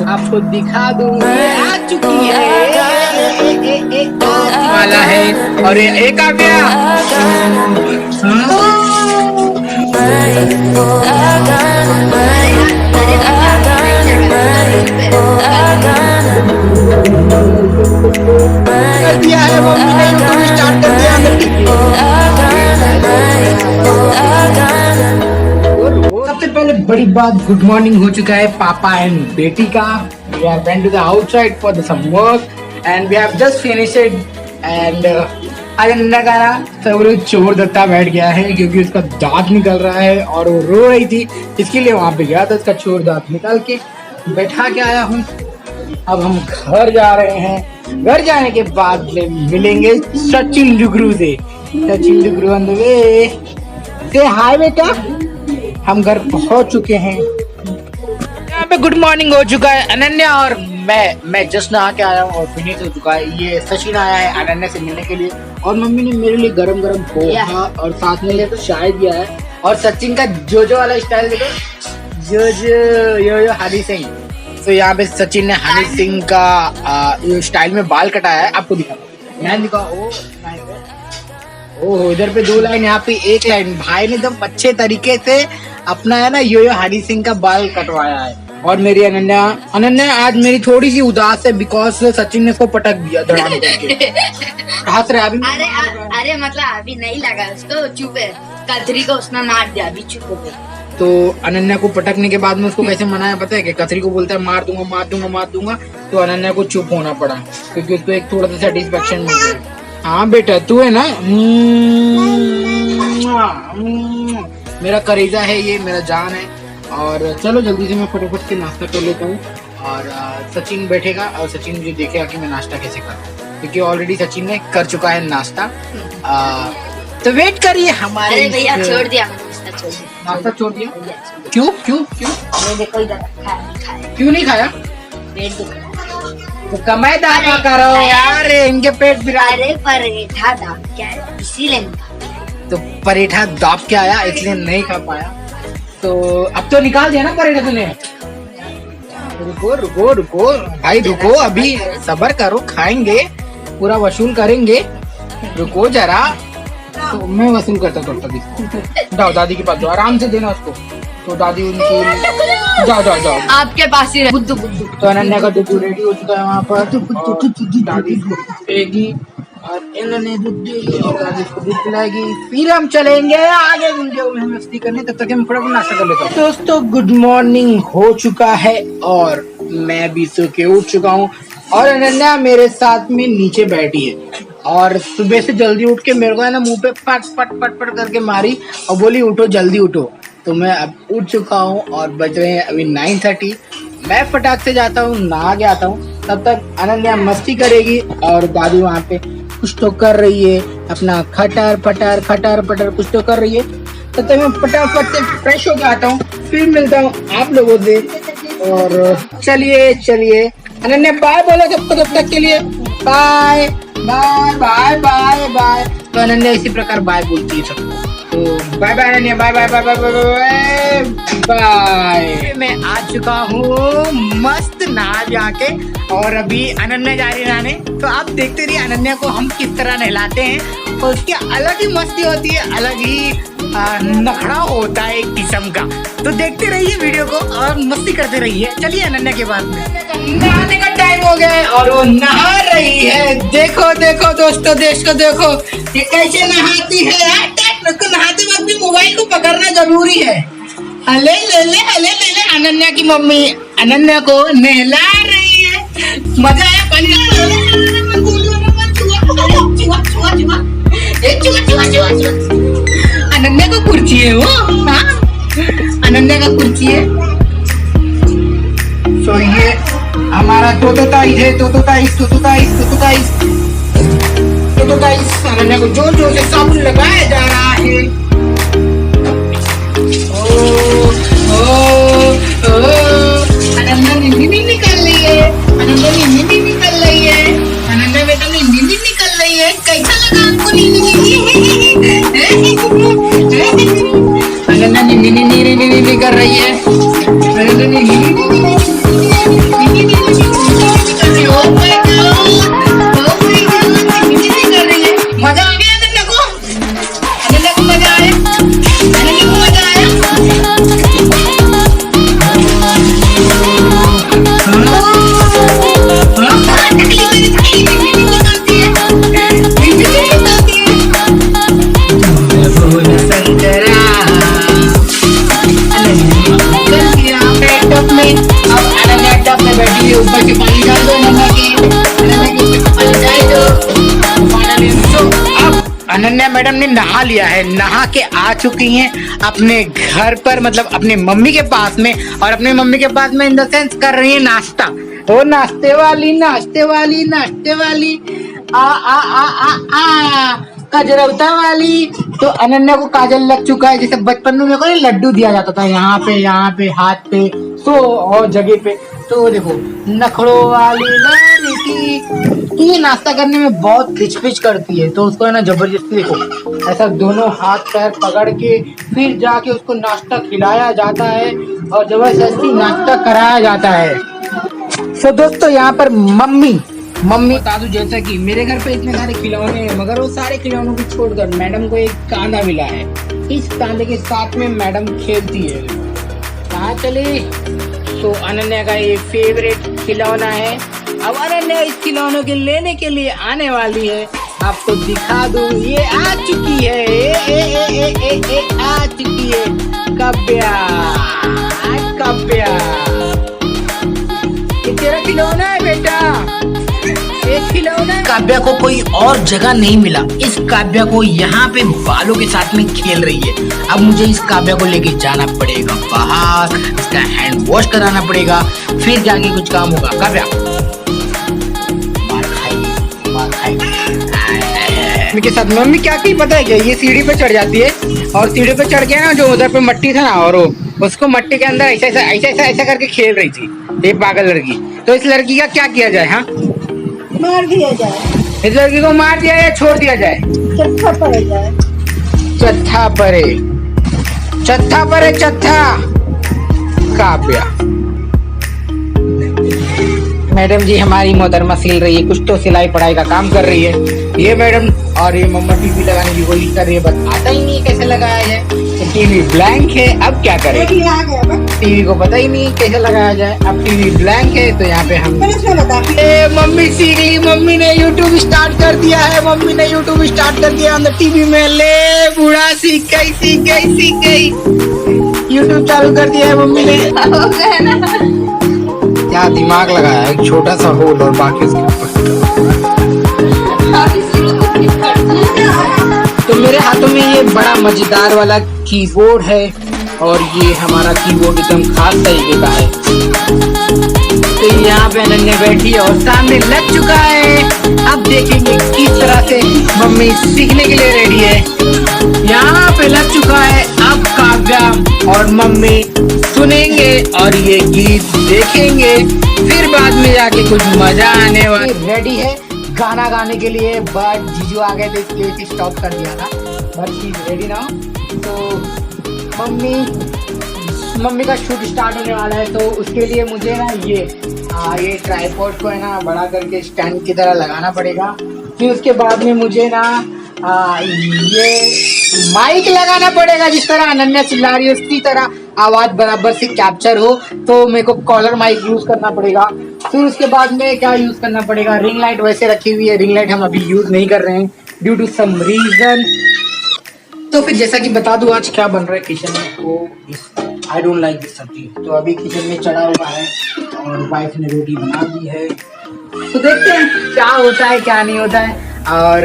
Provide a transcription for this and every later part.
आपको आपको दिखा दूं ये आ चुकी है वाला है और ये एक आ गया। दिया है मम्मी ने यूट्यूब स्टार्ट कर दिया। सबसे पहले बड़ी बात, गुड मॉर्निंग हो चुका है पापा एंड बेटी का। We are went to the outside for some work and we have just finished it and आज अन्ना का ना सब चोर दत्ता बैठ गया है क्योंकि उसका दांत निकल रहा है और वो रो रही थी, इसके लिए वहां पे गया था। उसका चोर दांत निकाल के बैठा के आया हूँ। अब हम घर जा रहे हैं। घर जाने के बाद मिलेंगे सचिन जुगरू से। Sachin Jugru on the way. Say hi बेटा, हम घर पहुंच चुके हैं। यहाँ पे गुड मॉर्निंग हो चुका है अनन्या और मैं जस्ट नहा के आया हूँ और फिनिश हो चुका है। ये सचिन आया है अनन्या से मिलने के लिए और मम्मी ने मेरे लिए गरम गरम पोहा और साथ में तो चाय दिया है। और सचिन का जो वाला स्टाइल देखो, यो हनी सिंह। तो यहाँ पे सचिन ने हनी सिंह का स्टाइल में बाल कटाया है। आपको दिखा, मैं दिखा। ओह इधर पे 2 लाइन, यहाँ पे 1 लाइन। भाई ने एकदम अच्छे तरीके से अपना है ना यो हनी सिंह का बाल कटवाया है। और मेरी अनन्या आज मेरी थोड़ी सी उदास है बिकॉज सचिन ने उसको पटक दिया धड़ाम करके। हंस रहा अभी। अरे मतलब अभी नहीं लगा उसको, चुप है। कतरी को उसने मार दिया, अभी चुप हो गया। तो अनन्या को पटकने के बाद में उसको कैसे मनाया पता है? कि कतरी को बोलता है मार दूंगा मार दूंगा मार दूंगा, तो अनन्या को चुप होना पड़ा क्योंकि उसको एक थोड़ा सा सेटिस्फेक्शन मिल गया। हाँ बेटा तू है ना, मेरा करेजा है ये, मेरा जान है। और चलो जल्दी से मैं फटाफट से नाश्ता कर लेता हूँ और सचिन बैठेगा और सचिन मुझे देखेगा कि मैं नाश्ता कैसे करूँ क्योंकि ऑलरेडी सचिन ने कर चुका है नाश्ता। तो वेट करिए हमारे। अरे भैया छोड़ दिया, नाश्ता छोड़ दिया? क्यों क्यों क्यों क्यों नहीं खाया? तो कमाई दावा करो यार, इनके पेट बिरा। अरे परेठा दाब क्या है इसीलिए। तो परेठा दाब के आया इसलिए नहीं खा पाया। तो अब तो निकाल दिया ना परेठा तूने। रुको रुको रुको भाई रुको, अभी सब्र करो, खाएंगे पूरा वसूल करेंगे। रुको जरा, तो मैं वसूल करता तब तक इसको। जाओ दादी के पास जाओ, आराम से देना उसको। तो दादी उनकी जाओ जाओ जाओ आपके पास ही बुद्धू बुद्धू। तो अनन्या का दूध रेडी हो चुका है वहाँ पर। दादी इसको देगी और इन्होंने दूध देगी और दादी इसको दूध पिलाएगी। फिर हम चलेंगे आगे वीडियो में मस्ती करने, तब तक हम फटाफट नाश्ता कर लेते हैं। दोस्तों गुड मॉर्निंग हो चुका है और मैं भी सो के उठ चुका हूँ और अनन्या मेरे साथ में नीचे बैठी है और सुबह से जल्दी उठ के मेरे को है ना मुंह पे पट पट पट पट करके मारी और बोली उठो जल्दी उठो। तो मैं अब उठ चुका हूँ और बज रहे हैं अभी 9:30। मैं फटाक से जाता हूँ, नहा के आता हूँ, तब तक अनन्या मस्ती करेगी और दादी वहाँ पे कुछ तो कर रही है, अपना खटर पटर कुछ तो कर रही है। तब तक मैं फटाफट से फ्रेश होके आता हूँ, फिर मिलता हूँ आप लोगों से। और चलिए अनन्या बाय बोलो सबको तब तक के लिए। Bye bye bye bye bye. तो अनन्या इसी प्रकार बाय बोलती है सबको। तो bye bye Ananya, bye bye bye bye bye bye. मैं आ चुका हूँ मस्त नहा जाके और अभी अनन्या जा रही नहाने। तो आप देखते रहिए अनन्या को हम किस तरह नहलाते हैं और उसकी अलग ही मस्ती होती है, अलग ही नखड़ा होता है एक किस्म का। तो देखते रहिए वीडियो को और मस्ती करते रहिए। चलिए अनन्या के बाद में नहाने का टाइम हो गया है और वो नहा रही है। देखो देखो दोस्तों, देखो ये कैसे नहाती है यार। नहाते वक्त भी मोबाइल को पकड़ना जरूरी है। ले अनन्या की मम्मी अनन्या को नहला रही है। मजा आया पानी। अनन्या का कुर्सी है वो, हाँ अनन्या का कुर्सी है। तो ये हमारा तोतोताइस अनन्या को जोर जोर से साबुन लगाया जा रहा है। अनन्या नींद निकल रही है, अनन्या बेटा नींद निकल रही है। कैसा लगा आपको नींद? अनन्या नी कर रही है। मजा आ गया अनन्या को? अनन्या को मजा आया? अनन्या को मजा आया? बैठी ऊपर से पानी डाल दो, अब अनन्या मैडम ने नहा लिया है, नहा के आ चुकी हैं अपने घर पर, मतलब अपने मम्मी के पास में। और अपने मम्मी के पास में इन द सेंस कर रही है नाश्ता। वो नाश्ते वाली कजरौता वाली। तो अनन्या को काजल लग चुका है, जैसे बचपन में मेरे को लड्डू दिया जाता था यहाँ पे हाथ पे तो और जगह पे। तो देखो नखड़ों वाली लड़की ये नाश्ता करने में बहुत खिचपिच करती है, तो उसको है ना जबरदस्ती देखो ऐसा दोनों हाथ पैर पकड़ के फिर जाके उसको नाश्ता खिलाया जाता है और जबरदस्ती नाश्ता कराया जाता है। तो दोस्तों यहाँ पर मम्मी बता दूं, जैसा कि मेरे घर पे इतने सारे खिलौने हैं, मगर वो सारे खिलौनों को छोड़कर मैडम को एक कांधा मिला है। इस कांधे के साथ में मैडम खेलती है। कहाँ चली? तो अनन्या का ये फेवरेट खिलौना है। अब अनन्या इस खिलौनों के लेने के लिए आने वाली है। आपको दिखा दूं, ये आ चुकी है। आ चुकी है काव्या। ये तेरा खिलौना है बेटा, एक खिलौना। काव्या को कोई और जगह नहीं मिला, इस काव्या को यहाँ पे बालों के साथ में खेल रही है। अब मुझे इस काव्या को लेके जाना पड़ेगा बाहर, इसका हैंड वॉश कराना पड़ेगा, फिर जाके कुछ काम होगा। काव्या मार खाएगी। के साथ मम्मी क्या की पता है क्या, ये सीढ़ी पे चढ़ जाती है और सीढ़ी पे चढ़ के ना जो उधर पे मट्टी था ना, और उसको मट्टी के अंदर ऐसा करके खेल रही थी ये पागल लड़की। तो इस लड़की का क्या किया जाए? हाँ, मार दिया जाए। इस लड़की को मार दिया या छोड़ दिया जाए? चत्था पड़े जाए। चत्था परे काव्या मैडम जी हमारी मोहतरमा सिल रही है, कुछ तो सिलाई पढ़ाई का काम कर रही है ये मैडम। और ये मम्मा टीवी लगाने की कोशिश कर रही है, बस आता ही नहीं कैसे लगाया जाए। तो टीवी ब्लैंक है, अब क्या करें? टीवी को पता ही नहीं कैसे लगाया जाए। अब टीवी ब्लैंक है तो यहाँ पे हम मम्मी सीख ली, मम्मी ने यूट्यूब स्टार्ट कर दिया है। अंदर टीवी में ले बूढ़ा सीख गई यूट्यूब चालू कर दिया है मम्मी ने। क्या दिमाग लगाया है, एक छोटा सा होल और बाकी तो मेरे हाथों में ये बड़ा मजेदार वाला कीबोर्ड है और ये हमारा कीबोर्ड एकदम खास तरीके का है। तो यहाँ पे अनन्या बैठी है और सामने लग चुका है। अब देखेंगे किस तरह से मम्मी सीखने के लिए रेडी है। यहाँ पे लग चुका है, अब काव्या और मम्मी सुनेंगे और ये गीत देखेंगे, फिर बाद में जाके कुछ मजा आने वाला। रेडी है गाना गाने के लिए, बट जीजू आ गए थे इसलिए इसे स्टॉप कर दिया था, but she is ready now. तो मम्मी का शूट स्टार्ट होने वाला है, तो उसके लिए मुझे ना ये ट्राइपॉड को है ना बड़ा करके स्टैंड की तरह लगाना पड़ेगा। फिर उसके बाद में मुझे ना ये माइक लगाना पड़ेगा, जिस तरह अनन्या चिल्ला रही है उसी तरह आवाज बराबर से कैप्चर हो। तो मेरे को कॉलर माइक यूज करना पड़ेगा। फिर उसके बाद में क्या यूज करना पड़ेगा, रिंग लाइट वैसे रखी हुई है, रिंग लाइट हम अभी यूज नहीं कर रहे हैं ड्यू टू सम रीजन। तो फिर जैसा कि बता दूं आज क्या बन रहा है किचन में, तो आई डोंट लाइक दिस सब्जी। तो अभी किचन में चढ़ा हुआ है और वाइफ ने रोटी बना दी है, तो देखते हैं क्या होता है क्या नहीं होता है। और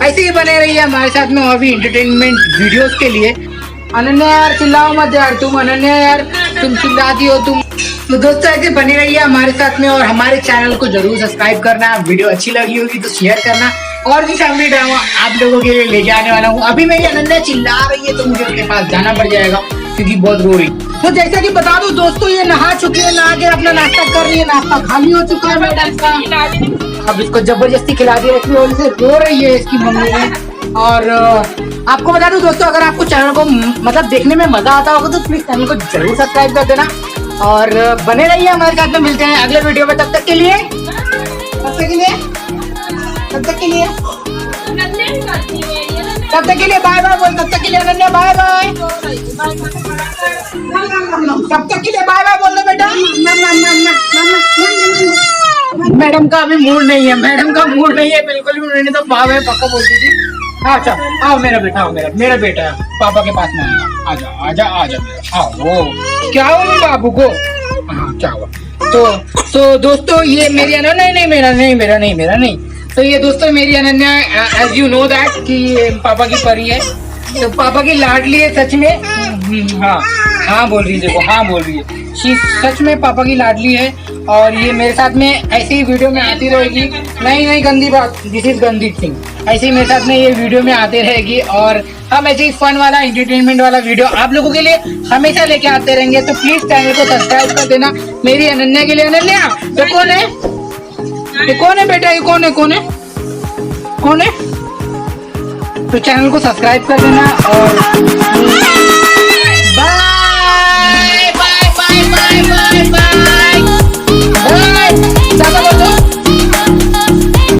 ऐसे ही बने रहिए हमारे साथ में और भी एंटरटेनमेंट वीडियोस के लिए। अनन्या यार चिल्लाओ मत यार तुम, अनन्या यार तुम चिल्लाती हो तुम। तो दोस्तों ऐसे बने रहिए हमारे साथ में और हमारे चैनल को जरूर सब्सक्राइब करना। वीडियो अच्छी लगी होगी तो शेयर करना, और भी फैमिली ड्रामा आप लोगों के लिए लेके आने वाला हूँ। अभी मेरी अनन्या चिल्ला रही है तो मुझे उसके पास जाना पड़ जाएगा क्योंकि बहुत रो रही। तो जैसा कि बता दूं दोस्तों, ये नहा चुकी है, नहा के अपना नाश्ता कर रही है, नाश्ता खाली हो चुका है मैडम का। अब इसको जबरदस्ती खिला दी रखी है, रो रही है इसकी मम्मी ने। और आपको बता दूं दोस्तों, अगर आपको चैनल को मतलब देखने में मजा आता होगा तो प्लीज चैनल को जरूर सब्सक्राइब कर देना और बने रहिए हमारे साथ में। मिलते हैं अगले वीडियो में, तब तक के लिए बाय बाय बोल। तब तक के लिए अनन्या बाय बाय। तब तक के लिए बाय बाय बोल दो बेटा। मैडम का अभी मूड नहीं है, मैडम का मूड नहीं है बिल्कुल भी, नहीं तो बाय बाय पक्का बोलती थी। अच्छा आओ मेरा बेटा, आओ मेरा बेटा है, पापा के पास में आएगा। आजा आजा आजा आओ। वो क्या हुआ बाबू को? हाँ क्या हुआ? तो दोस्तों ये मेरी अनन्या, नहीं मेरा नहीं। तो ये दोस्तों मेरी Ananya, as you know that कि ये पापा की परी है, तो पापा की लाडली है सच में। हाँ बोल रही है, देखो हाँ बोल रही है। शी सच में पापा की लाडली है और ये मेरे साथ में ऐसे ही वीडियो में आती रहेगी। नहीं गंदी बात, दिस इज गंदी थिंग। ऐसे ही मेरे साथ में ये वीडियो में आते रहेगी और हम ऐसे ही फन वाला एंटरटेनमेंट वाला वीडियो आप लोगों के लिए हमेशा लेके आते रहेंगे। तो प्लीज चैनल को सब्सक्राइब कर देना मेरी अनन्या के लिए। अनन्या तो कौन है? ये कौन है बेटा? ये कौन है? तो चैनल को सब्सक्राइब कर देना और